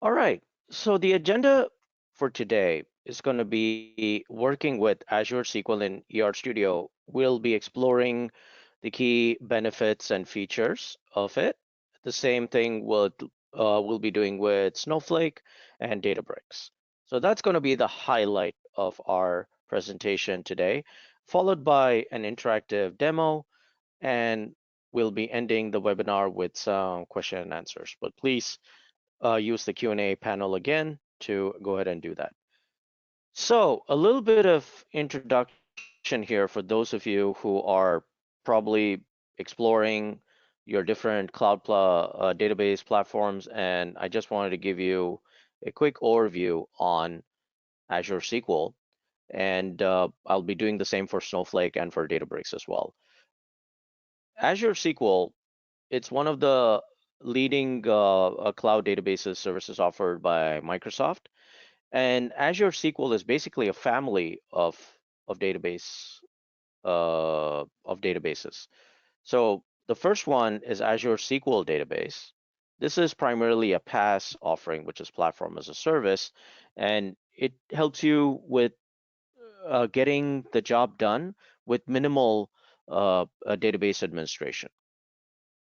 All right. So the agenda for today is going to be working with Azure SQL and ER Studio. We'll be exploring the key benefits and features of it. The same thing we'll be doing with Snowflake and Databricks. So that's going to be the highlight of our presentation today, followed by an interactive demo, and we'll be ending the webinar with some question and answers. But please use the Q&A panel again to go ahead and do that. So a little bit of introduction here for those of you who are probably exploring your different database platforms, and I just wanted to give you a quick overview on Azure SQL, and I'll be doing the same for Snowflake and for Databricks as well. Azure SQL, it's one of the leading cloud databases services offered by Microsoft. And Azure SQL is basically a family of database of databases. So the first one is Azure SQL Database. This is primarily a PaaS offering, which is platform as a service, and it helps you with getting the job done with minimal database administration.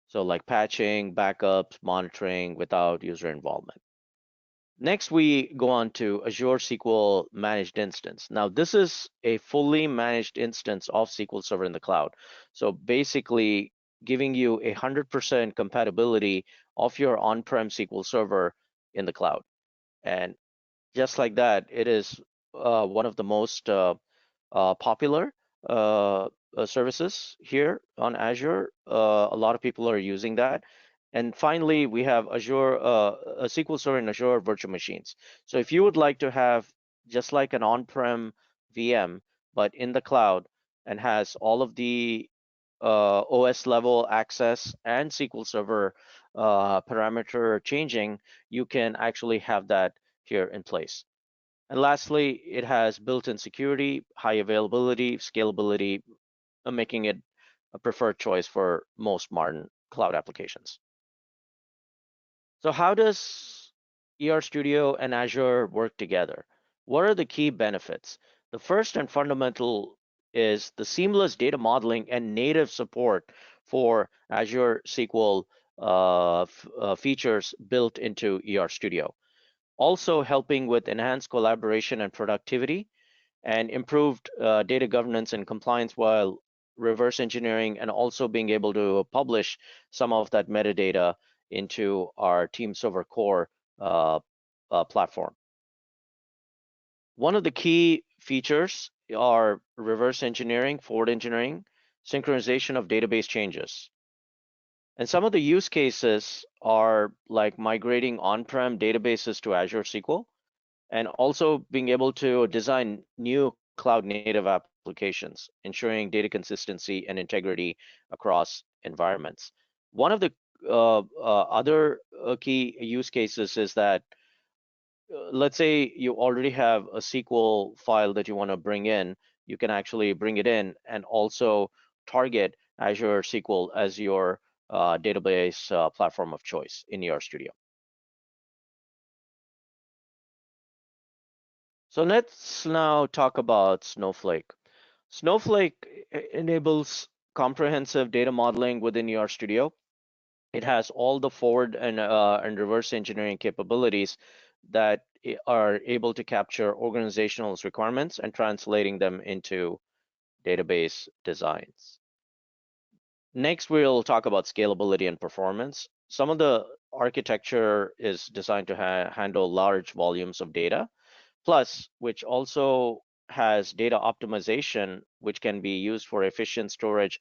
So like patching, backups, monitoring without user involvement. Next, we go on to Azure SQL Managed Instance. Now, this is a fully managed instance of SQL Server in the cloud. So basically giving you 100% compatibility of your on-prem SQL Server in the cloud. And just like that, it is one of the most popular services here on Azure. A lot of people are using that. And finally, we have Azure SQL Server and Azure virtual machines. So if you would like to have just like an on-prem VM, but in the cloud and has all of the OS level access and SQL Server parameter changing, you can actually have that here in place. And lastly, it has built-in security, high availability, scalability, making it a preferred choice for most modern cloud applications. So how does ER Studio and Azure work together? What are the key benefits? The first and fundamental is the seamless data modeling and native support for Azure SQL features built into ER Studio. Also helping with enhanced collaboration and productivity and improved data governance and compliance while reverse engineering and also being able to publish some of that metadata into our Team Server Core platform. One of the key features are reverse engineering, forward engineering, synchronization of database changes. And some of the use cases are like migrating on-prem databases to Azure SQL, and also being able to design new cloud native applications, ensuring data consistency and integrity across environments. One of the other key use cases is that let's say you already have a SQL file that you want to bring in, you can actually bring it in and also target Azure SQL as your database platform of choice in your studio. So let's now talk about Snowflake. Snowflake enables comprehensive data modeling within your studio. It has all the forward and reverse engineering capabilities that are able to capture organizational requirements and translating them into database designs. Next, we'll talk about scalability and performance. Some of the architecture is designed to handle large volumes of data, plus which also has data optimization, which can be used for efficient storage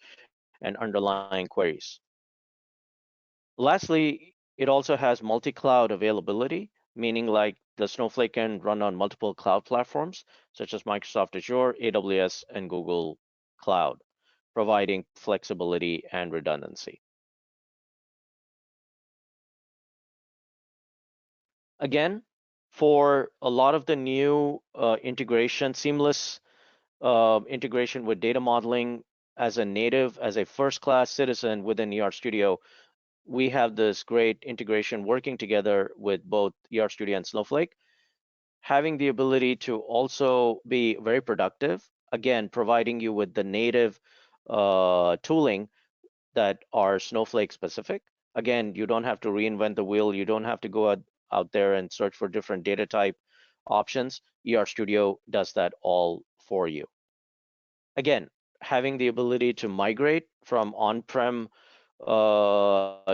and underlying queries. Lastly, it also has multi-cloud availability, meaning like the Snowflake can run on multiple cloud platforms, such as Microsoft Azure, AWS, and Google Cloud, providing flexibility and redundancy. Again, for a lot of the new seamless integration with data modeling as a native, as a first-class citizen within ER Studio, we have this great integration working together with both ER Studio and Snowflake, having the ability to also be very productive, again, providing you with the native tooling that are Snowflake specific. Again, you don't have to reinvent the wheel. You don't have to go out there and search for different data type options. ER Studio does that all for you. Again, having the ability to migrate from on-prem from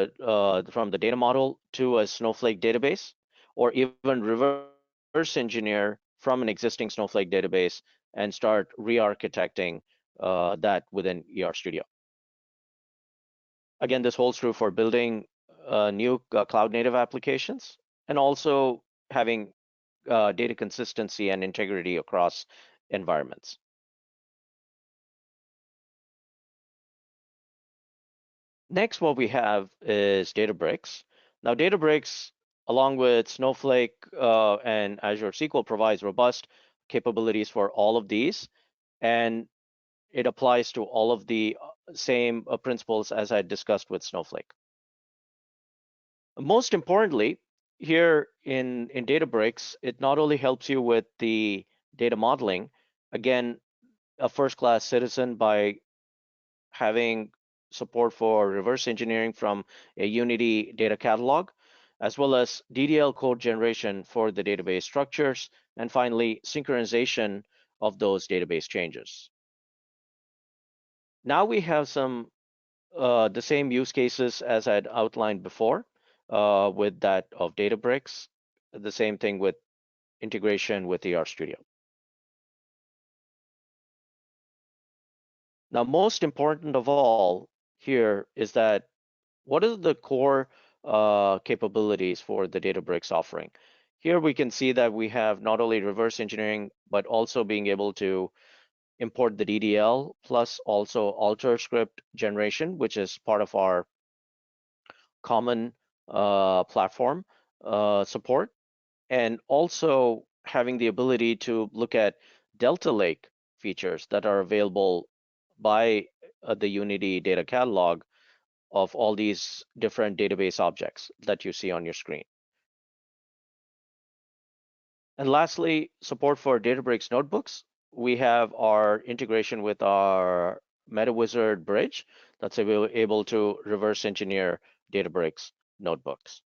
the data model to a Snowflake database, or even reverse engineer from an existing Snowflake database and start re-architecting that within ER Studio. Again, this holds true for building new cloud native applications and also having data consistency and integrity across environments. Next, what we have is Databricks. Now, Databricks, along with Snowflake and Azure SQL, provides robust capabilities for all of these, and it applies to all of the same principles as I discussed with Snowflake. Most importantly, here in Databricks, it not only helps you with the data modeling, again, a first-class citizen by having support for reverse engineering from a Unity data catalog, as well as DDL code generation for the database structures, and finally, synchronization of those database changes. Now we have some the same use cases as I'd outlined before with that of Databricks, the same thing with integration with ER Studio. Now, most important of all here is that what are the core capabilities for the Databricks offering? Here we can see that we have not only reverse engineering, but also being able to import the DDL, plus also alter script generation, which is part of our common platform support, and also having the ability to look at Delta Lake features that are available by the Unity data catalog of all these different database objects that you see on your screen. And lastly, support for Databricks notebooks. We have our integration with our MetaWizard bridge that's able to reverse engineer Databricks notebooks.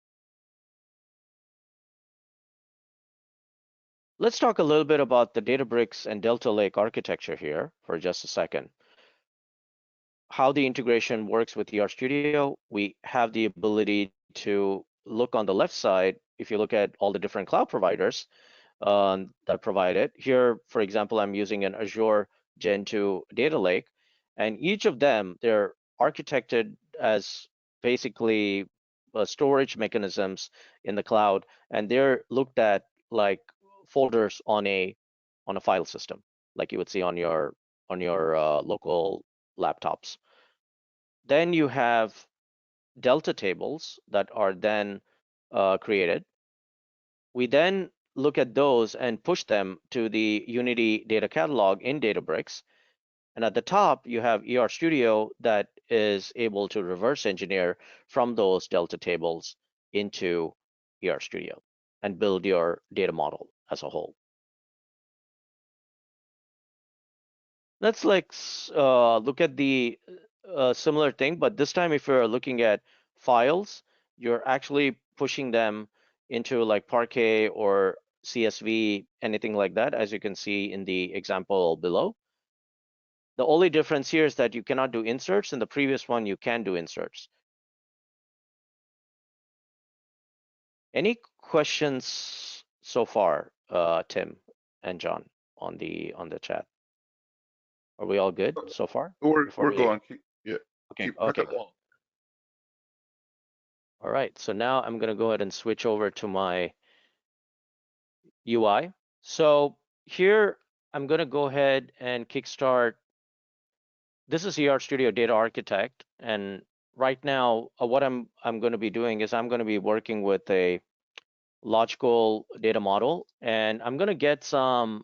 Let's talk a little bit about the Databricks and Delta Lake architecture here for just a second. How the integration works with ER Studio, we have the ability to look on the left side. If you look at all the different cloud providers that provide it, here, for example, I'm using an Azure Gen 2 data lake, and each of them, they're architected as basically storage mechanisms in the cloud, and they're looked at like folders on a file system, like you would see on your local laptops. Then you have Delta tables that are then created. We then look at those and push them to the Unity data catalog in Databricks. And at the top, you have ER Studio that is able to reverse engineer from those Delta tables into ER Studio and build your data model as a whole. Let's look at the similar thing, but this time if you're looking at files, you're actually pushing them into like Parquet or CSV, anything like that, as you can see in the example below. The only difference here is that you cannot do inserts. In the previous one, you can do inserts. Any questions so far, Tim and John, on the chat? Are we all good so far? We're going. Yeah. Okay, cool. All right, so now I'm gonna go ahead and switch over to my UI. So here, I'm gonna go ahead and kickstart. This is ER Studio Data Architect, and right now, what I'm gonna be doing is I'm gonna be working with a logical data model, and I'm gonna get some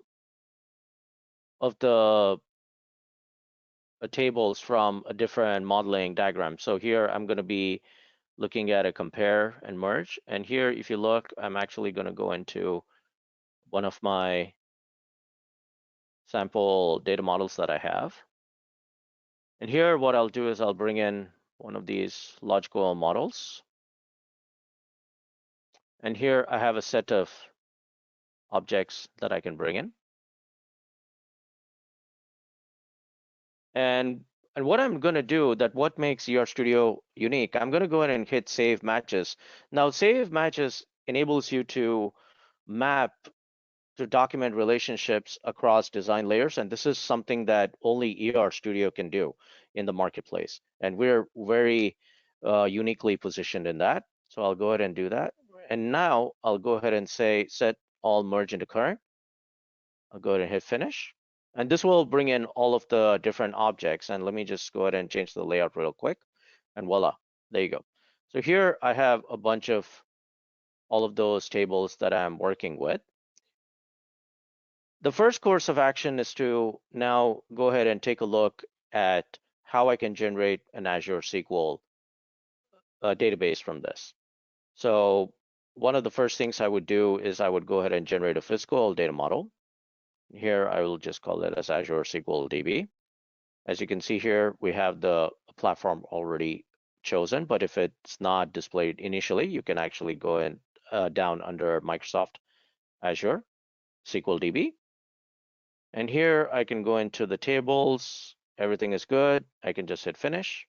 of the tables from a different modeling diagram. So here I'm gonna be looking at a compare and merge. And here, if you look, I'm actually going to go into one of my sample data models that I have. And here, what I'll do is I'll bring in one of these logical models. And here I have a set of objects that I can bring in. And what I'm going to do, that what makes ER Studio unique, I'm going to go ahead and hit Save Matches. Now, Save Matches enables you to map to document relationships across design layers. And this is something that only ER Studio can do in the marketplace. And we're very uniquely positioned in that. So I'll go ahead and do that. And now I'll go ahead and say set all merge into current. I'll go ahead and hit finish. And this will bring in all of the different objects. And let me just go ahead and change the layout real quick. And voila, there you go. So here I have a bunch of all of those tables that I'm working with. The first course of action is to now go ahead and take a look at how I can generate an Azure SQL database from this. So one of the first things I would do is I would go ahead and generate a physical data model. Here I will just call it as Azure SQL DB. As you can see here, we have the platform already chosen, but if it's not displayed initially, you can actually go in down under Microsoft Azure SQL DB. And here I can go into the tables. Everything is good. I can just hit finish.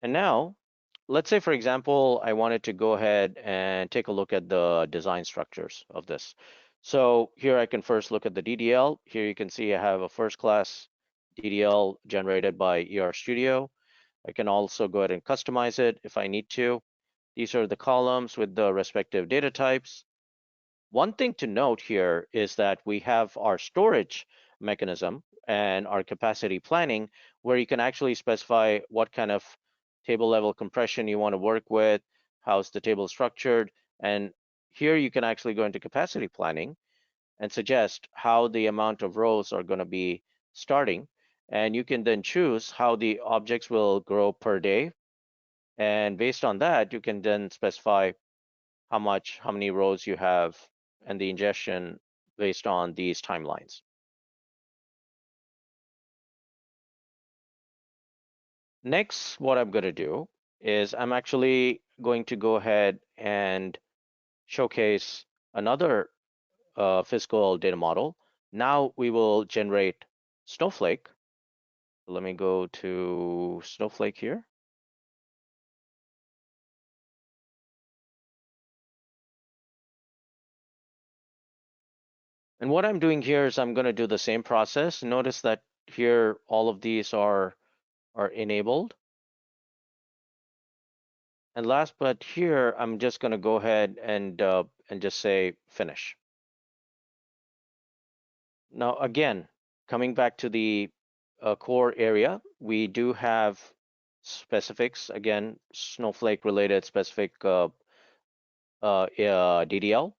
And now, let's say, for example, I wanted to go ahead and take a look at the design structures of this. So here I can first look at the DDL. Here you can see I have a first class DDL generated by ER Studio. I can also go ahead and customize it if I need to. These are the columns with the respective data types. One thing to note here is that we have our storage mechanism and our capacity planning, where you can actually specify what kind of table level compression you want to work with, how's the table structured, and here you can actually go into capacity planning and suggest how the amount of rows are going to be starting, and you can then choose how the objects will grow per day, and based on that, you can then specify how many rows you have and the ingestion based on these timelines. Next, what I'm going to do is I'm actually going to go ahead and showcase another physical data model. Now we will generate Snowflake. Let me go to Snowflake here. And what I'm doing here is I'm going to do the same process. Notice that here all of these are enabled. And last but here, I'm just going to go ahead and just say finish. Now again, coming back to the core area, we do have specifics. Again, Snowflake related specific DDL.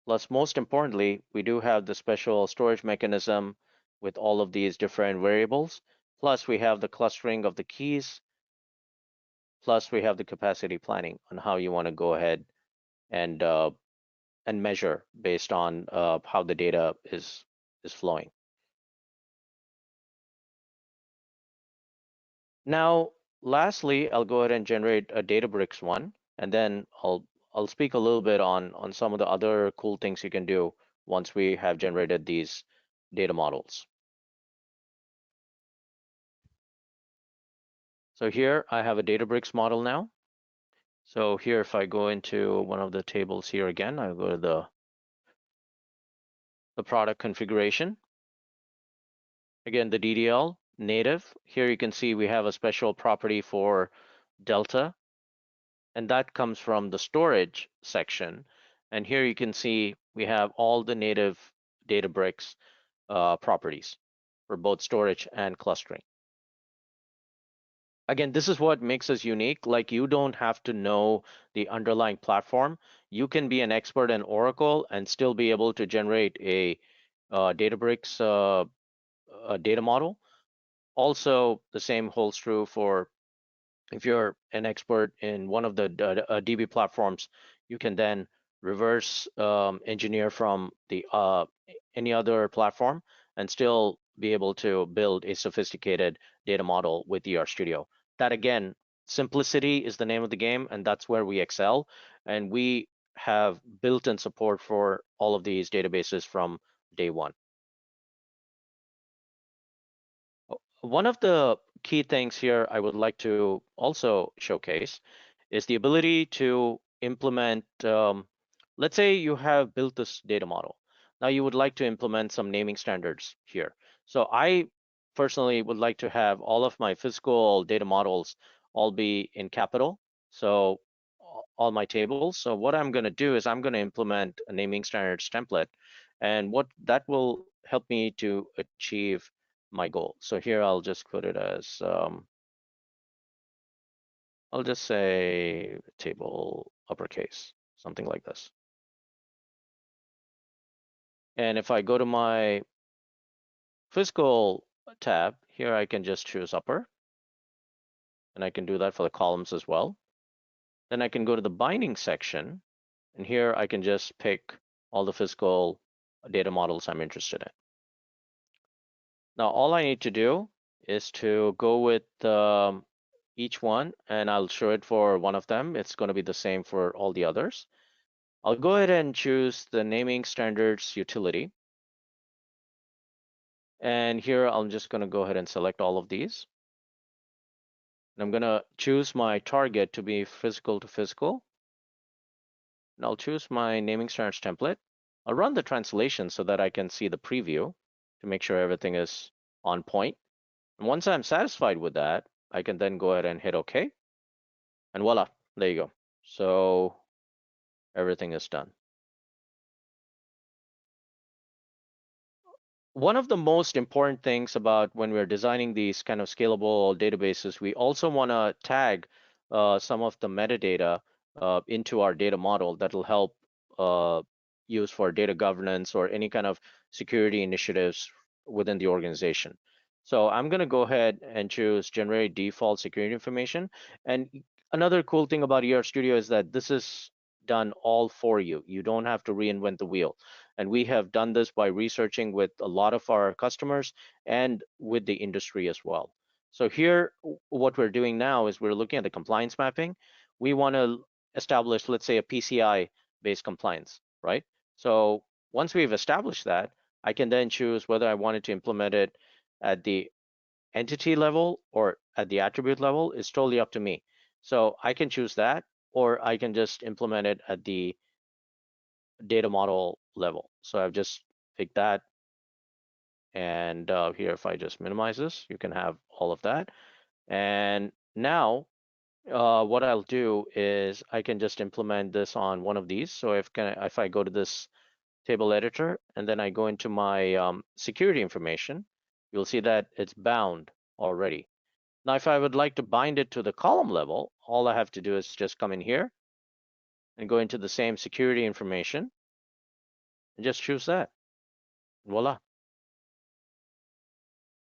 Plus, most importantly, we do have the special storage mechanism with all of these different variables. Plus, we have the clustering of the keys. Plus, we have the capacity planning on how you want to go ahead and measure based on how the data is flowing. Now, lastly, I'll go ahead and generate a Databricks one, and then I'll speak a little bit on some of the other cool things you can do once we have generated these data models. So here I have a Databricks model now. So here, if I go into one of the tables here again, I'll go to the product configuration. Again, the DDL native. Here you can see we have a special property for Delta, and that comes from the storage section. And here you can see we have all the native Databricks properties for both storage and clustering. Again, this is what makes us unique. Like, you don't have to know the underlying platform. You can be an expert in Oracle and still be able to generate a Databricks data model. Also, the same holds true for If you're an expert in one of the DB platforms, you can then reverse engineer from the any other platform and still be able to build a sophisticated data model with ER Studio. That again, simplicity is the name of the game, and that's where we excel. And we have built-in support for all of these databases from day one. One of the key things here I would like to also showcase is the ability to implement, let's say you have built this data model. Now you would like to implement some naming standards here. So I personally would like to have all of my physical data models all be in capital. So all my tables. So what I'm going to do is I'm going to implement a naming standards template. And what that will help me to achieve my goal. So here I'll just put it as, I'll just say table uppercase, something like this. And if I go to my physical tab, here I can just choose upper, and I can do that for the columns as well. Then I can go to the binding section, and here I can just pick all the physical data models I'm interested in. Now all I need to do is to go with each one, and I'll show it for one of them. It's going to be the same for all the others. I'll go ahead and choose the naming standards utility. And here I'm just going to go ahead and select all of these. And I'm going to choose my target to be physical to physical. And I'll choose my naming standards template. I'll run the translation so that I can see the preview to make sure everything is on point. And once I'm satisfied with that, I can then go ahead and hit OK. And voila, there you go. So everything is done. One of the most important things about when we're designing these kind of scalable databases, we also want to tag some of the metadata into our data model that will help use for data governance or any kind of security initiatives within the organization. So I'm going to go ahead and choose generate default security information. And another cool thing about ER Studio is that this is done all for you. You don't have to reinvent the wheel. And we have done this by researching with a lot of our customers and with the industry as well. So here, what we're doing now is we're looking at the compliance mapping. We want to establish, let's say, a PCI-based compliance, right? So once we've established that, I can then choose whether I wanted to implement it at the entity level or at the attribute level. It's totally up to me. So I can choose that, or I can just implement it at the data model level. So I've just picked that. And here, if I just minimize this, you can have all of that. And now what I'll do is I can just implement this on one of these. So if I go to this table editor and then I go into my security information, you'll see that it's bound already. Now, if I would like to bind it to the column level, all I have to do is just come in here and go into the same security information and just choose that. Voila.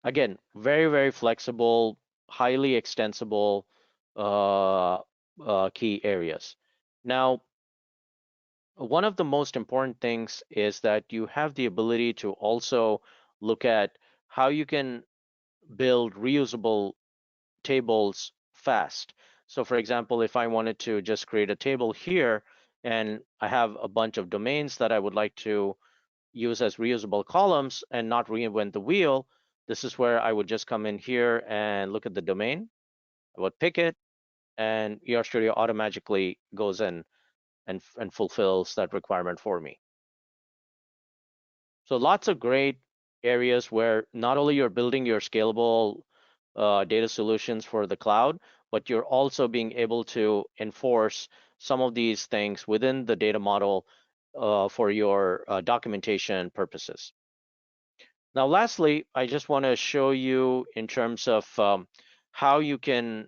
Again, very, very flexible, highly extensible key areas. Now, one of the most important things is that you have the ability to also look at how you can build reusable tables fast. So for example, if I wanted to just create a table here and I have a bunch of domains that I would like to use as reusable columns and not reinvent the wheel, this is where I would just come in here and look at the domain. I would pick it, and ER Studio automatically goes in and fulfills that requirement for me. So lots of great areas where not only you're building your scalable data solutions for the cloud, but you're also being able to enforce some of these things within the data model for your documentation purposes. Now, lastly, I just want to show you in terms of how you can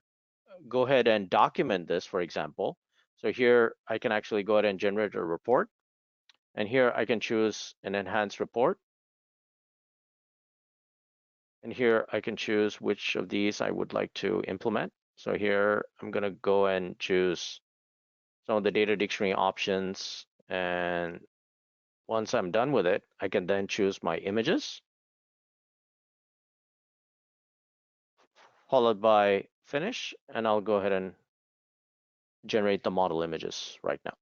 go ahead and document this, for example. So here I can actually go ahead and generate a report. And here I can choose an enhanced report. And here I can choose which of these I would like to implement. So here I'm going to go and choose some of the data dictionary options. And once I'm done with it, I can then choose my images, followed by finish. And I'll go ahead and generate the model images right now.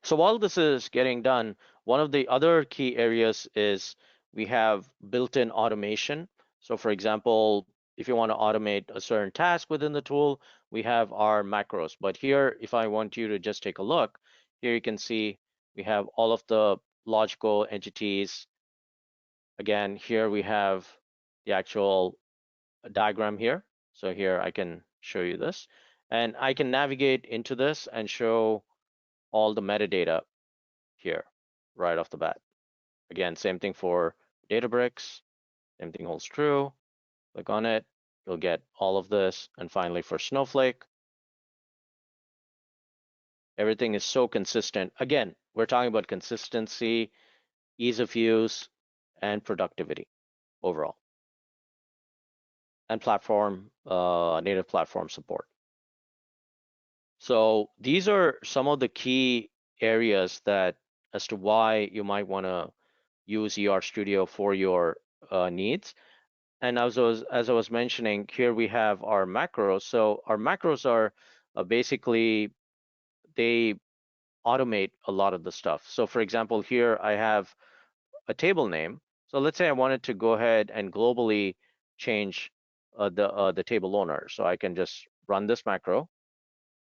So while this is getting done, one of the other key areas is we have built-in automation. So for example, if you want to automate a certain task within the tool, we have our macros. But here, if I want you to just take a look, here you can see we have all of the logical entities. Again, here we have the actual diagram here. So here I can show you this. And I can navigate into this and show all the metadata here right off the bat. Again, same thing for Databricks, same thing holds true. Click on it, you'll get all of this. And finally for Snowflake, everything is so consistent. Again, we're talking about consistency, ease of use, and productivity overall. And platform, native platform support. So these are some of the key areas that as to why you might want to use ER Studio for your needs. And as I was mentioning, here we have our macros. So our macros are basically, they automate a lot of the stuff. So for example, here I have a table name. So let's say I wanted to go ahead and globally change the table owner. So I can just run this macro.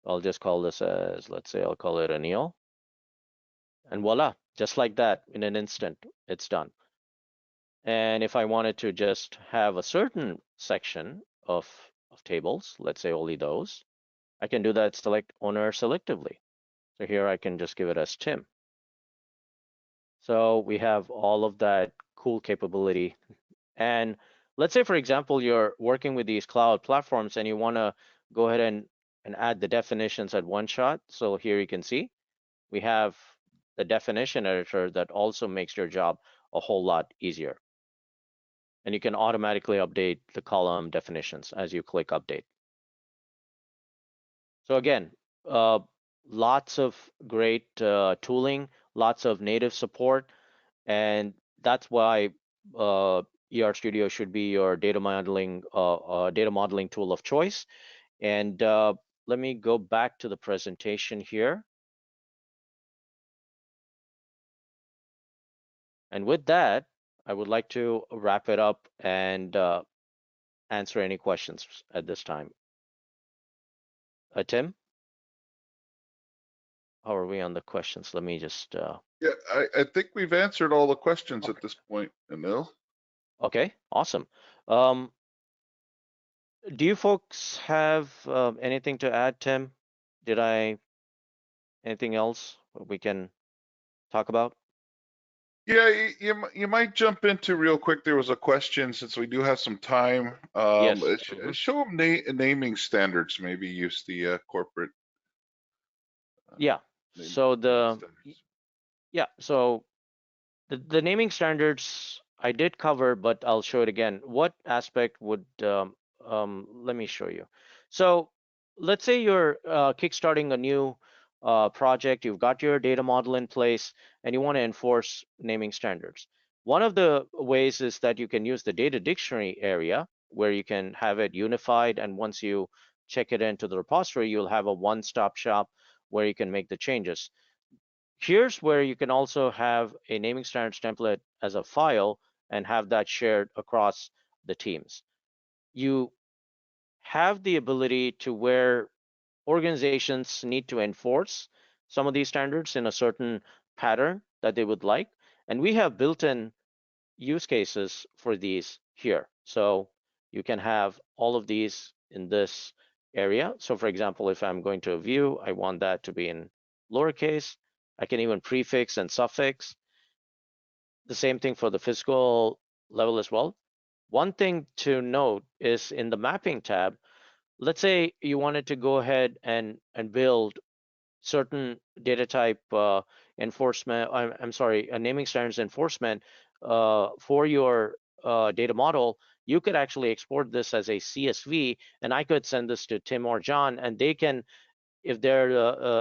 I'll just call this as, let's say I'll call it Anil. And voila, just like that, in an instant, it's done. And if I wanted to just have a certain section of tables, let's say only those, I can do that select owner selectively. So here I can just give it as Tim. So we have all of that cool capability. And let's say, for example, you're working with these cloud platforms and you want to go ahead and add the definitions at one shot. So here you can see we have the definition editor that also makes your job a whole lot easier. And you can automatically update the column definitions as you click update. So again, lots of great tooling, lots of native support, and that's why ER Studio should be your data modeling tool of choice. And let me go back to the presentation here. And with that, I would like to wrap it up and answer any questions at this time. Tim, how are we on the questions? Let me just. Yeah, I think we've answered all the questions at this point, Anil. Okay, awesome. Do you folks have anything to add, Tim? Did I anything else we can talk about? Yeah, you might jump into real quick. There was a question since we do have some time. Yes. Show them naming standards. Maybe use the corporate. Yeah. So so the naming standards I did cover, but I'll show it again. What aspect would let me show you. So let's say you're kickstarting a new project, you've got your data model in place, and you want to enforce naming standards. One of the ways is that you can use the data dictionary area where you can have it unified, and once you check it into the repository, you'll have a one-stop shop where you can make the changes. Here's where you can also have a naming standards template as a file and have that shared across the teams. You have the ability to where organizations need to enforce some of these standards in a certain pattern that they would like. And we have built-in use cases for these here. So you can have all of these in this area. So for example, if I'm going to a view, I want that to be in lowercase. I can even prefix and suffix. The same thing for the physical level as well. One thing to note is in the mapping tab, let's say you wanted to go ahead and build certain data type enforcement, I'm sorry, naming standards enforcement for your data model. you could actually export this as a CSV, and I could send this to Tim or John, and they can, if they're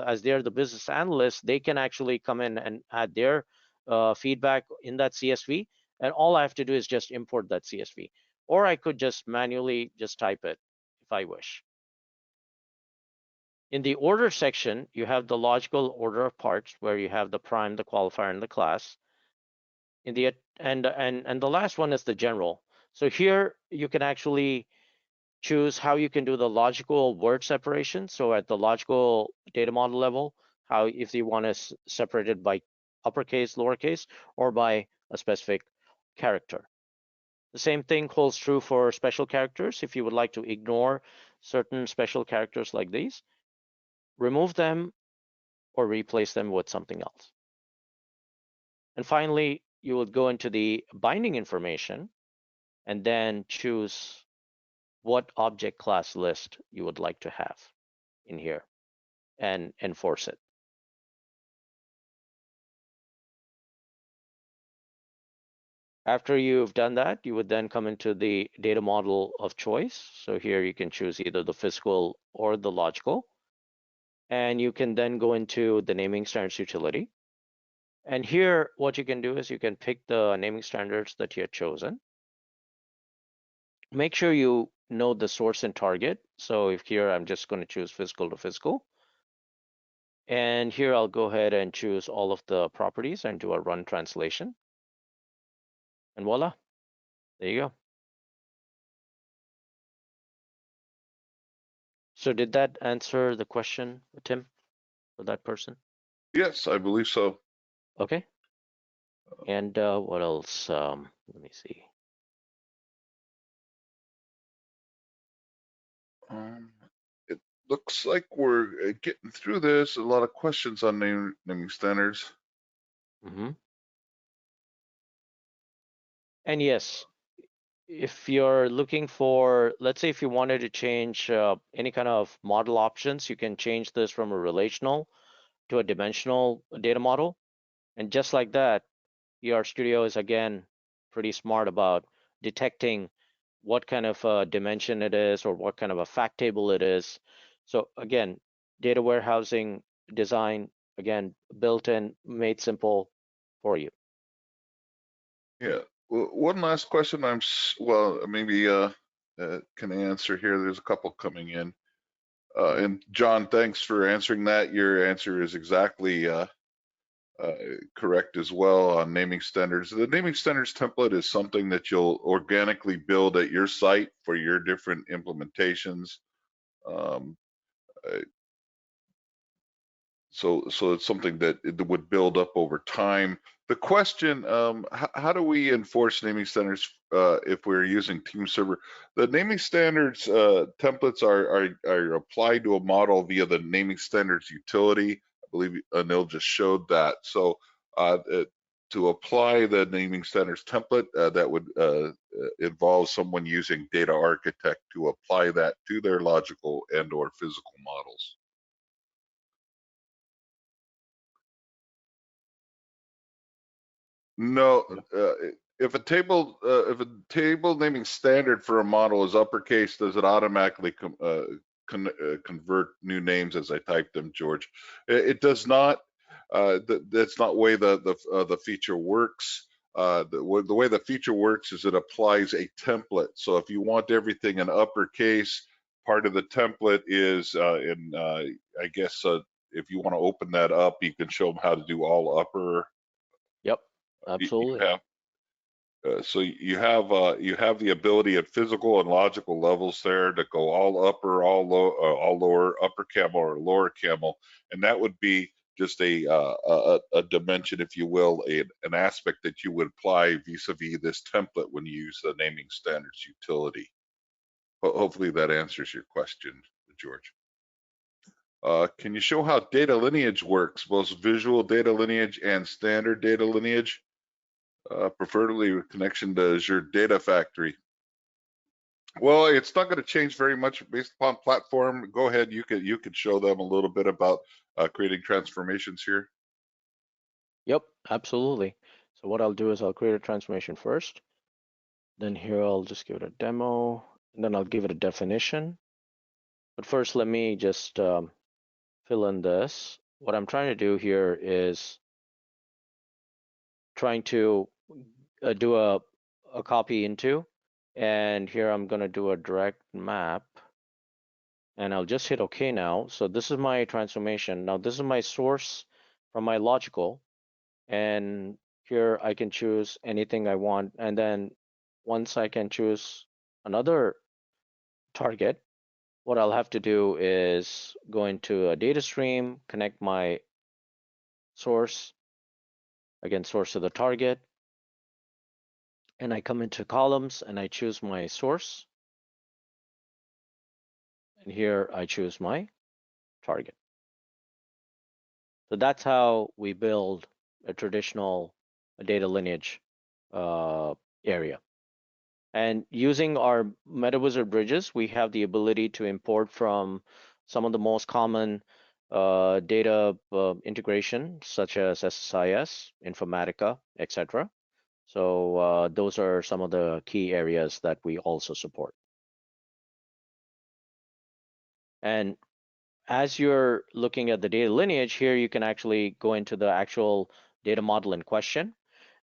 as they're the business analyst, they can actually come in and add their feedback in that CSV, and all I have to do is just import that CSV, or I could just manually just type it if I wish. In the order section, you have the logical order of parts where you have the prime, the qualifier, and the class. In the and the last one is the general. So here you can actually choose how you can do the logical word separation. So at the logical data model level, how if you want to separate it by uppercase, lowercase, or by a specific character. The same thing holds true for special characters. If you would like to ignore certain special characters like these, remove them or replace them with something else. And finally, you would go into the binding information and then choose what object class list you would like to have in here and enforce it. After you've done that, you would then come into the data model of choice. So here you can choose either the physical or the logical. And you can then go into the naming standards utility. And here, what you can do is you can pick the naming standards that you had chosen. Make sure you know the source and target. So if here, I'm just going to choose physical to physical. And here I'll go ahead and choose all of the properties and do a run translation. And voila, there you go. So did that answer the question, Tim, for that person? Yes, I believe so. Okay. And what else? Let me see. It looks like we're getting through this. A lot of questions on naming standards. Mm-hmm. And yes, if you're looking for, let's say if you wanted to change any kind of model options, you can change this from a relational to a dimensional data model. And just like that, ER Studio is again pretty smart about detecting what kind of a dimension it is or what kind of a fact table it is. So again, data warehousing design, again, built in, made simple for you. Yeah. Well, one last question. Maybe can answer here. There's a couple coming in. And John, thanks for answering that. Your answer is exactly correct as well on naming standards. The naming standards template is something that you'll organically build at your site for your different implementations. Um, So it's something that it would build up over time. The question, how do we enforce naming standards if we're using team server? The naming standards templates are applied to a model via the naming standards utility. I believe Anil just showed that. So to apply the naming standards template, that would involve someone using Data Architect to apply that to their logical and or physical models. No, if a table naming standard for a model is uppercase, does it automatically convert new names as I type them, George? It does not. That's not the way the feature works. The way the feature works is it applies a template. So if you want everything in uppercase, part of the template is I guess if you want to open that up, you can show them how to do all upper. Yep, You absolutely. have so you have the ability at physical and logical levels there to go all upper, all lower, upper camel or lower camel, and that would be just a dimension, if you will, an aspect that you would apply vis-a-vis this template when you use the naming standards utility. Hopefully that answers your question, George. Can you show how data lineage works, both visual data lineage and standard data lineage? Preferably with connection to Azure Data Factory. Well, it's not going to change very much based upon platform. Go ahead, you could show them a little bit about creating transformations here. Yep, absolutely. So what I'll do is I'll create a transformation first. Then here I'll just give it a demo, and then I'll give it a definition. But first, let me just fill in this. What I'm trying to do here is trying to do a copy into, and here I'm going to do a direct map, and I'll just hit OK now. So this is my transformation. Now this is my source from my logical, and here I can choose anything I want. And then once I can choose another target, what I'll have to do is go into a data stream, connect my source, again, source of the target, and I come into columns and I choose my source. And here I choose my target. So that's how we build a traditional data lineage area. And using our MetaWizard bridges, we have the ability to import from some of the most common data integration, such as SSIS, Informatica, etc. So those are some of the key areas that we also support. And as you're looking at the data lineage here, you can actually go into the actual data model in question.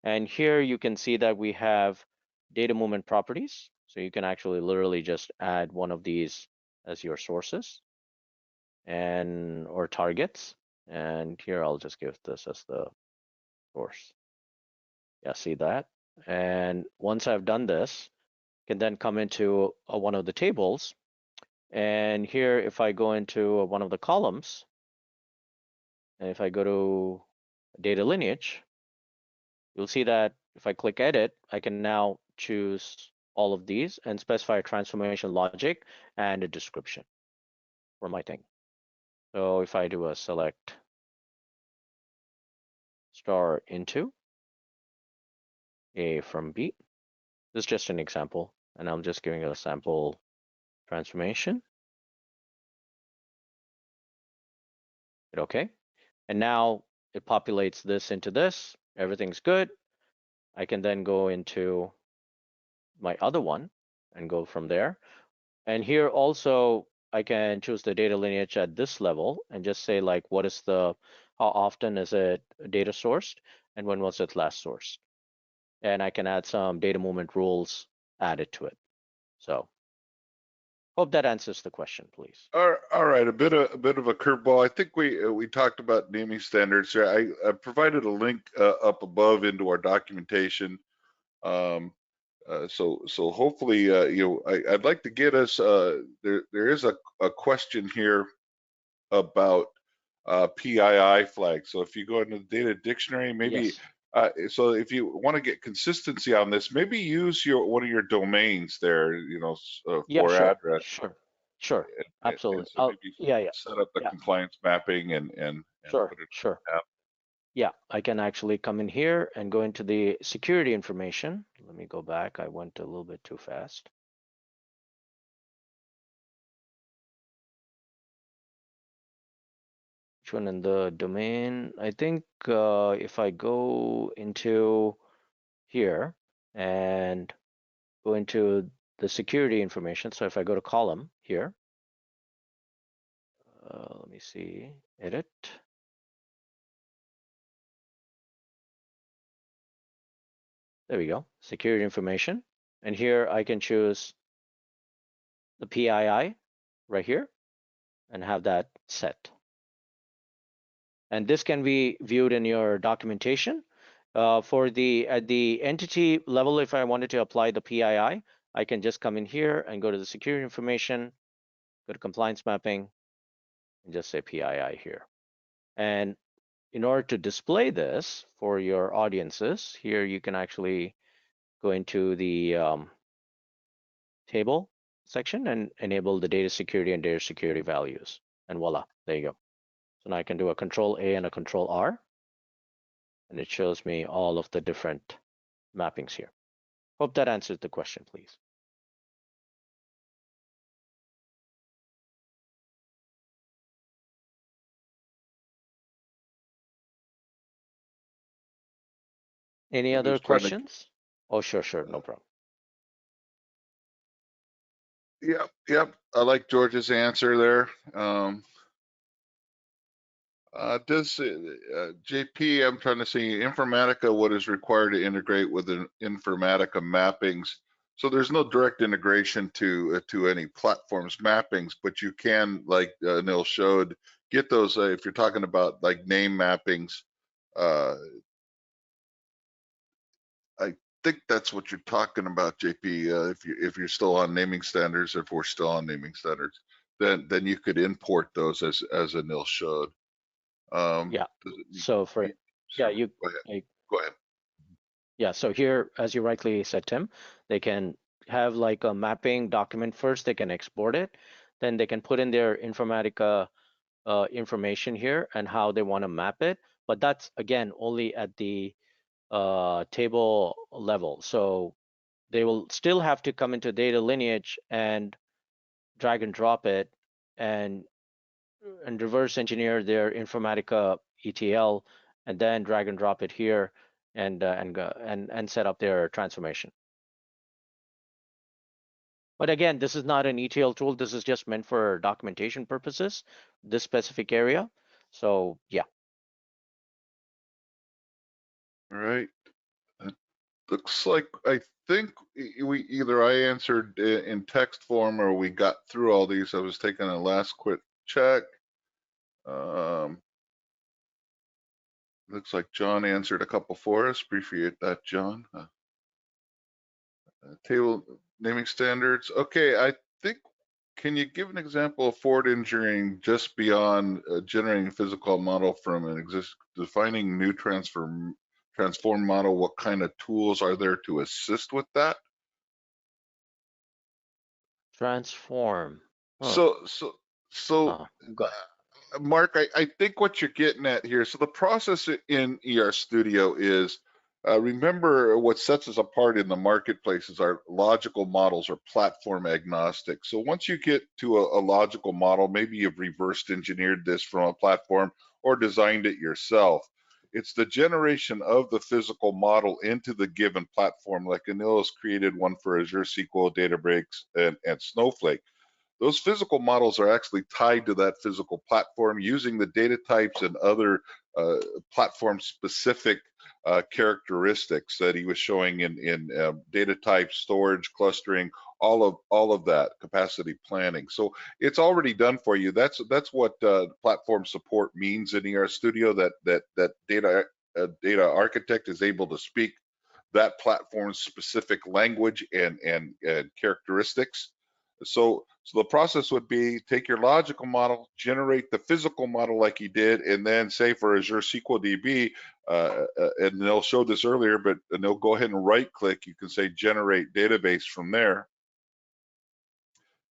And here you can see that we have data movement properties. So you can actually literally just add one of these as your sources and or targets. And here I'll just give this as the source. Yeah, see that? And once I've done this, I can then come into one of the tables. And here, if I go into one of the columns, and if I go to data lineage, you'll see that if I click edit, I can now choose all of these and specify a transformation logic and a description for my thing. So if I do a select star into A from B, this is just an example, and I'm just giving it a sample transformation. Hit OK. And now it populates this into this. Everything's good. I can then go into my other one and go from there. And here also, I can choose the data lineage at this level and just say like, what is how often is it data sourced and when was it last sourced? And I can add some data movement rules added to it. So hope that answers the question, please. All right, a bit of a curveball. I think we talked about naming standards here. I provided a link up above into our documentation. So hopefully, I'd like to get us. There is a question here about PII flags. So if you go into the data dictionary, maybe. Yes. So if you want to get consistency on this, maybe use one of your domains there. Yeah, For sure, address. sure, sure. And Absolutely. so maybe Yeah, yeah, set up the yeah, compliance mapping and sure, put it sure. up. Yeah, I can actually come in here and go into the security information. Let me go back. I went a little bit too fast. Which one in the domain? I think if I go into here and go into the security information, so if I go to column here, let me see, edit. There we go, security information. And here I can choose the PII right here and have that set. And this can be viewed in your documentation. At the entity level, if I wanted to apply the PII, I can just come in here and go to the security information, go to compliance mapping, and just say PII here. And in order to display this for your audiences, here you can actually go into the table section and enable the data security and data security values. And voila, there you go. So now I can do a control A and a control R, and it shows me all of the different mappings here. Hope that answers the question, please. Any I'm other just trying to questions? Oh, sure, no problem. Yep, yep. I like George's answer there. Does JP? I'm trying to see Informatica. What is required to integrate with an Informatica mappings? So there's no direct integration to any platforms mappings, but you can, like Neil showed, get those if you're talking about like name mappings. Uh, I think that's what you're talking about, JP. If you're still on naming standards, if we're still on naming standards, then you could import those as Anil showed. Yeah. Does it So for need yeah, server? you Go ahead. I, Go ahead. yeah, so here, as you rightly said, Tim, they can have like a mapping document first, they can export it, then they can put in their Informatica information here and how they want to map it. But that's again only at the table level. So they will still have to come into data lineage and drag and drop it and reverse engineer their Informatica ETL and then drag and drop it here and set up their transformation. But again, this is not an ETL tool. This is just meant for documentation purposes, this specific area. So yeah, All right. It looks like I think we either I answered in text form or we got through all these. I was taking a last quick check. Um, Looks like John answered a couple for us. Appreciate that, John. Table naming standards. Okay, I think, can you give an example of forward engineering just beyond generating a physical model from an defining new transform model? What kind of tools are there to assist with that? transform. Huh. So, so, so Go ahead. Mark, I think what you're getting at here, so the process in ER Studio is, remember what sets us apart in the marketplace is our logical models are platform agnostic. So once you get to a logical model, maybe you've reversed engineered this from a platform or designed it yourself. It's the generation of the physical model into the given platform, like Anil has created one for Azure SQL Database and Snowflake. Those physical models are actually tied to that physical platform using the data types and other platform specific characteristics that he was showing in data types, storage, clustering, all of that capacity planning. So it's already done for you. That's what platform support means in ER Studio. That data architect is able to speak that platform's specific language and characteristics. So the process would be take your logical model, generate the physical model like you did, and then say for Azure SQL DB, and they'll show this earlier, but they'll go ahead and right click. You can say generate database from there.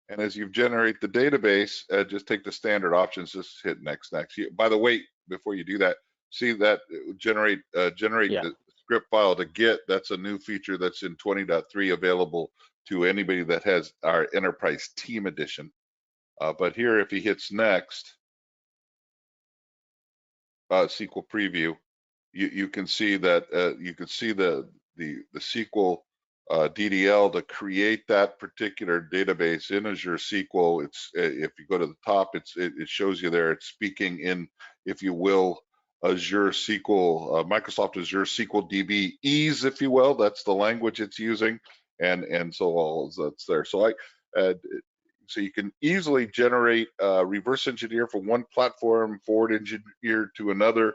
And as you generate the database, just take the standard options, just hit next, next. By the way, before you do that, see that generate Yeah. the script file to Git. That's a new feature that's in 20.3 available to anybody that has our Enterprise Team Edition. But here, if he hits next, SQL preview, you can see that you can see the SQL DDL to create that particular database in Azure SQL. It's if you go to the top, it shows you there. It's speaking in, if you will, Azure SQL, Microsoft Azure SQL DB ease, if you will. That's the language it's using, and so all that's there. So you can easily generate reverse engineer from one platform, forward engineer to another.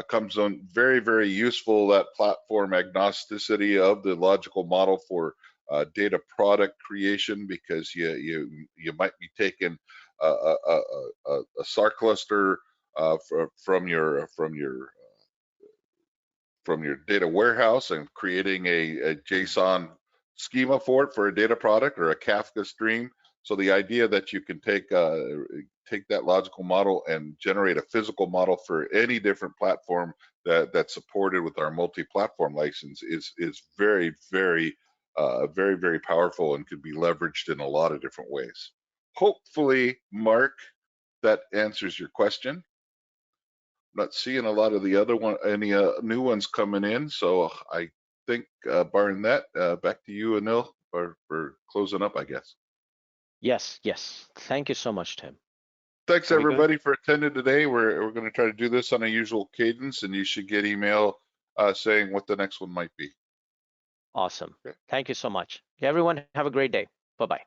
Comes on very useful, that platform agnosticity of the logical model for data product creation, because you might be taking a SAR cluster from your data warehouse and creating a JSON schema for it for a data product or a Kafka stream. So the idea that you can take that logical model and generate a physical model for any different platform that's supported with our multi-platform license is very powerful and could be leveraged in a lot of different ways. Hopefully, Mark, that answers your question. Not seeing a lot of the other one, any new ones coming in. So I think, barring that, back to you, Anil, for closing up, I guess. Yes, yes. Thank you so much, Tim. Thanks Are we good? everybody for attending today. We're going to try to do this on a usual cadence, and you should get email saying what the next one might be. Awesome. Okay. Thank you so much. Everyone, have a great day. Bye-bye.